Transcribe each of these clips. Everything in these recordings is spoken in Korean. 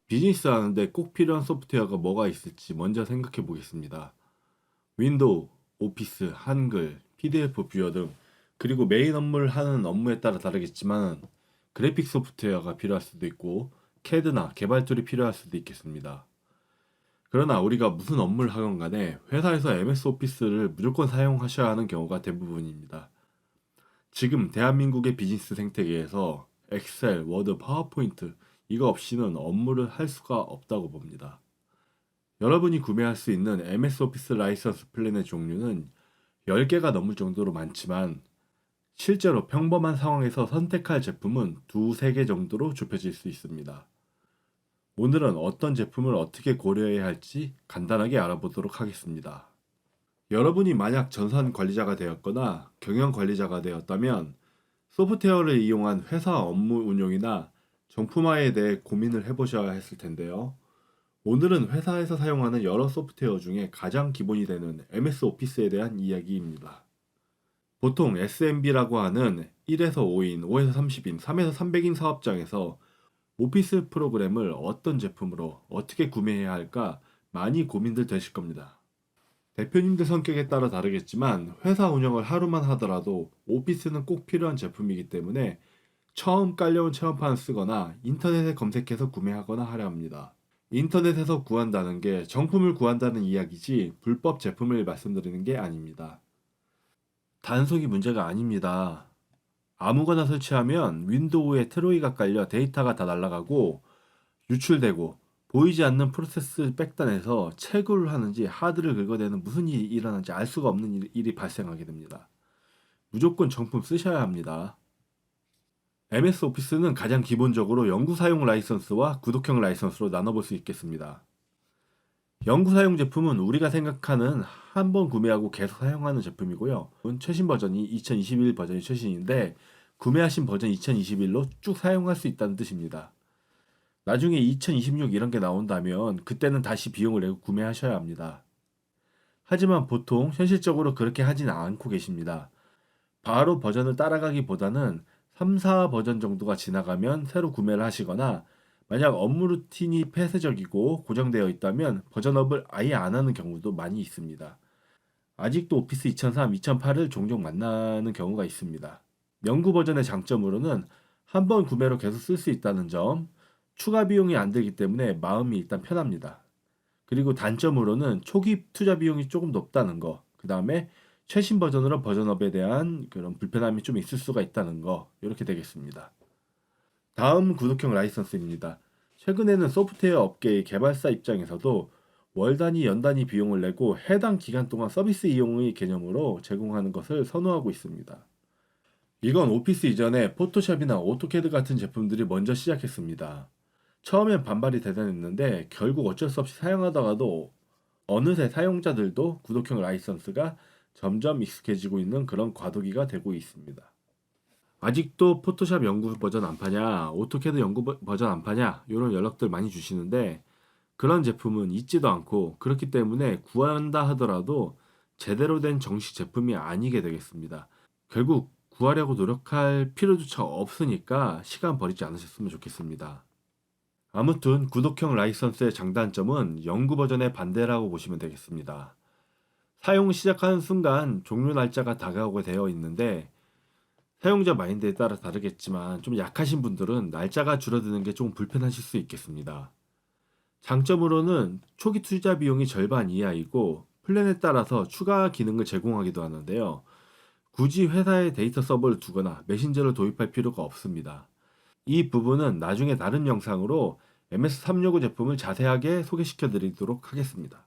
비즈니스 하는데 꼭 필요한 소프트웨어가 뭐가 있을지 먼저 생각해 보겠습니다. 윈도우, 오피스, 한글, PDF 뷰어 등 그리고 메인 업무를 하는 업무에 따라 다르겠지만 그래픽 소프트웨어가 필요할 수도 있고 CAD나 개발 툴이 필요할 수도 있겠습니다. 그러나 우리가 무슨 업무를 하건 간에 회사에서 MS 오피스를 무조건 사용하셔야 하는 경우가 대부분입니다. 지금 대한민국의 비즈니스 생태계에서 엑셀, 워드, 파워포인트 이거 없이는 업무를 할 수가 없다고 봅니다. 여러분이 구매할 수 있는 MS 오피스 라이선스 플랜의 종류는 10개가 넘을 정도로 많지만 실제로 평범한 상황에서 선택할 제품은 2~3개 정도로 좁혀질 수 있습니다. 오늘은 어떤 제품을 어떻게 고려해야 할지 간단하게 알아보도록 하겠습니다. 여러분이 만약 전산 관리자가 되었거나 경영 관리자가 되었다면 소프트웨어를 이용한 회사 업무 운용이나 정품화에 대해 고민을 해보셔야 했을 텐데요. 오늘은 회사에서 사용하는 여러 소프트웨어 중에 가장 기본이 되는 MS 오피스에 대한 이야기입니다. 보통 SMB라고 하는 1에서 5인, 5에서 30인, 3에서 300인 사업장에서 오피스 프로그램을 어떤 제품으로 어떻게 구매해야 할까 많이 고민들 되실 겁니다. 대표님들 성격에 따라 다르겠지만 회사 운영을 하루만 하더라도 오피스는 꼭 필요한 제품이기 때문에 처음 깔려온 체험판을 쓰거나 인터넷에 검색해서 구매하거나 하려 합니다. 인터넷에서 구한다는 게 정품을 구한다는 이야기지 불법 제품을 말씀드리는 게 아닙니다. 단속이 문제가 아닙니다. 아무거나 설치하면 윈도우에 트로이가 깔려 데이터가 다 날아가고 유출되고 보이지 않는 프로세스 백단에서 채굴을 하는지 하드를 긁어대는 무슨 일이 일어나는지 알 수가 없는 일이 발생하게 됩니다. 무조건 정품 쓰셔야 합니다. MS 오피스는 가장 기본적으로 연구 사용 라이선스와 구독형 라이선스로 나눠볼 수 있겠습니다. 연구 사용 제품은 우리가 생각하는 한 번 구매하고 계속 사용하는 제품이고요. 최신 버전이 2021 버전이 최신인데 구매하신 버전 2021로 쭉 사용할 수 있다는 뜻입니다. 나중에 2026 이런 게 나온다면 그때는 다시 비용을 내고 구매하셔야 합니다. 하지만 보통 현실적으로 그렇게 하진 않고 계십니다. 바로 버전을 따라가기보다는 3, 4 버전 정도가 지나가면 새로 구매를 하시거나 만약 업무 루틴이 폐쇄적이고 고정되어 있다면 버전업을 아예 안 하는 경우도 많이 있습니다. 아직도 오피스 2003, 2008을 종종 만나는 경우가 있습니다. 연구 버전의 장점으로는 한 번 구매로 계속 쓸 수 있다는 점, 추가 비용이 안 들기 때문에 마음이 일단 편합니다. 그리고 단점으로는 초기 투자 비용이 조금 높다는 거, 그 다음에 최신 버전으로 버전업에 대한 그런 불편함이 좀 있을 수가 있다는 거, 이렇게 되겠습니다. 다음 구독형 라이선스입니다. 최근에는 소프트웨어 업계의 개발사 입장에서도 월 단위, 연 단위 비용을 내고 해당 기간 동안 서비스 이용의 개념으로 제공하는 것을 선호하고 있습니다. 이건 오피스 이전에 포토샵이나 오토캐드 같은 제품들이 먼저 시작했습니다. 처음엔 반발이 대단했는데 결국 어쩔 수 없이 사용하다가도 어느새 사용자들도 구독형 라이선스가 점점 익숙해지고 있는 그런 과도기가 되고 있습니다. 아직도 포토샵 연구 버전 안 파냐, 오토캐드 연구 버전 안 파냐, 이런 연락들 많이 주시는데 그런 제품은 있지도 않고 그렇기 때문에 구한다 하더라도 제대로 된 정식 제품이 아니게 되겠습니다. 결국 구하려고 노력할 필요조차 없으니까 시간 버리지 않으셨으면 좋겠습니다. 아무튼 구독형 라이선스의 장단점은 연구 버전의 반대라고 보시면 되겠습니다. 사용 시작하는 순간 종료 날짜가 다가오게 되어 있는데 사용자 마인드에 따라 다르겠지만 좀 약하신 분들은 날짜가 줄어드는 게 좀 불편하실 수 있겠습니다. 장점으로는 초기 투자 비용이 절반 이하이고 플랜에 따라서 추가 기능을 제공하기도 하는데요. 굳이 회사에 데이터 서버를 두거나 메신저를 도입할 필요가 없습니다. 이 부분은 나중에 다른 영상으로 MS365 제품을 자세하게 소개시켜 드리도록 하겠습니다.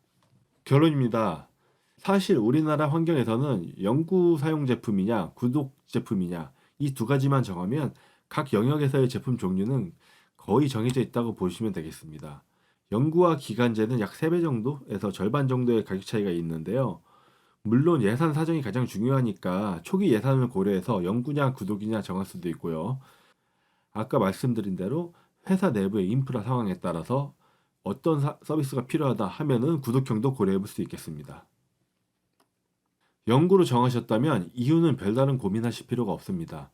결론입니다. 사실 우리나라 환경에서는 연구 사용 제품이냐 구독 제품이냐 이 두 가지만 정하면 각 영역에서의 제품 종류는 거의 정해져 있다고 보시면 되겠습니다. 연구와 기간제는 약 3배 정도에서 절반 정도의 가격 차이가 있는데요. 물론 예산 사정이 가장 중요하니까 초기 예산을 고려해서 연구냐 구독이냐 정할 수도 있고요. 아까 말씀드린 대로 회사 내부의 인프라 상황에 따라서 어떤 서비스가 필요하다 하면은 구독형도 고려해 볼 수 있겠습니다. 연구로 정하셨다면 이유는 별다른 고민하실 필요가 없습니다.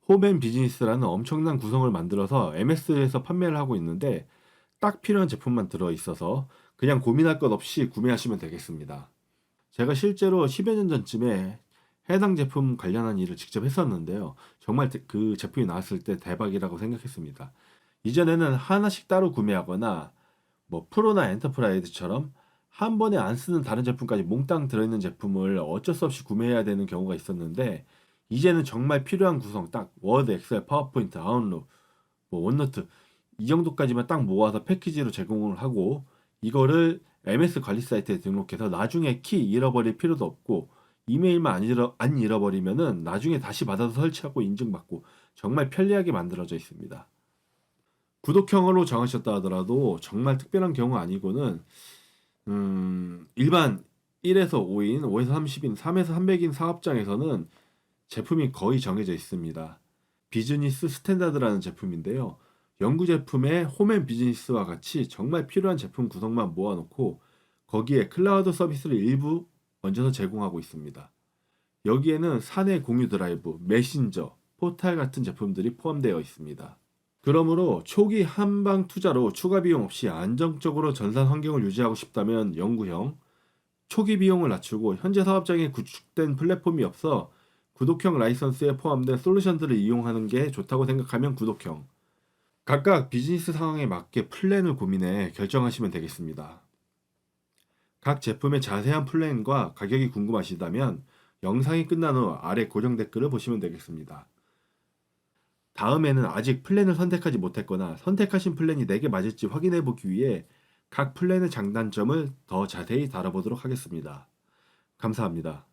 홈앤 비즈니스라는 엄청난 구성을 만들어서 MS에서 판매를 하고 있는데 딱 필요한 제품만 들어있어서 그냥 고민할 것 없이 구매하시면 되겠습니다. 제가 실제로 10여 년 전쯤에 해당 제품 관련한 일을 직접 했었는데요. 정말 그 제품이 나왔을 때 대박이라고 생각했습니다. 이전에는 하나씩 따로 구매하거나 뭐 프로나 엔터프라이즈처럼 한 번에 안 쓰는 다른 제품까지 몽땅 들어있는 제품을 어쩔 수 없이 구매해야 되는 경우가 있었는데, 이제는 정말 필요한 구성 딱 워드, 엑셀, 파워포인트, 아웃룩, 뭐 원노트 이 정도까지만 딱 모아서 패키지로 제공을 하고, 이거를 MS 관리 사이트에 등록해서 나중에 키 잃어버릴 필요도 없고, 이메일만 안 잃어버리면은 나중에 다시 받아서 설치하고 인증받고, 정말 편리하게 만들어져 있습니다. 구독형으로 정하셨다 하더라도 정말 특별한 경우 아니고는 일반 1에서 5인, 5에서 30인, 3에서 300인 사업장에서는 제품이 거의 정해져 있습니다. 비즈니스 스탠다드라는 제품인데요. 연구 제품의 홈앤 비즈니스와 같이 정말 필요한 제품 구성만 모아놓고 거기에 클라우드 서비스를 일부 얹어서 제공하고 있습니다. 여기에는 사내 공유 드라이브, 메신저, 포탈 같은 제품들이 포함되어 있습니다. 그러므로 초기 한방 투자로 추가 비용 없이 안정적으로 전산 환경을 유지하고 싶다면 연구형, 초기 비용을 낮추고 현재 사업장에 구축된 플랫폼이 없어 구독형 라이선스에 포함된 솔루션들을 이용하는 게 좋다고 생각하면 구독형. 각각 비즈니스 상황에 맞게 플랜을 고민해 결정하시면 되겠습니다. 각 제품의 자세한 플랜과 가격이 궁금하시다면 영상이 끝난 후 아래 고정 댓글을 보시면 되겠습니다. 다음에는 아직 플랜을 선택하지 못했거나 선택하신 플랜이 내게 맞을지 확인해 보기 위해 각 플랜의 장단점을 더 자세히 다뤄보도록 하겠습니다. 감사합니다.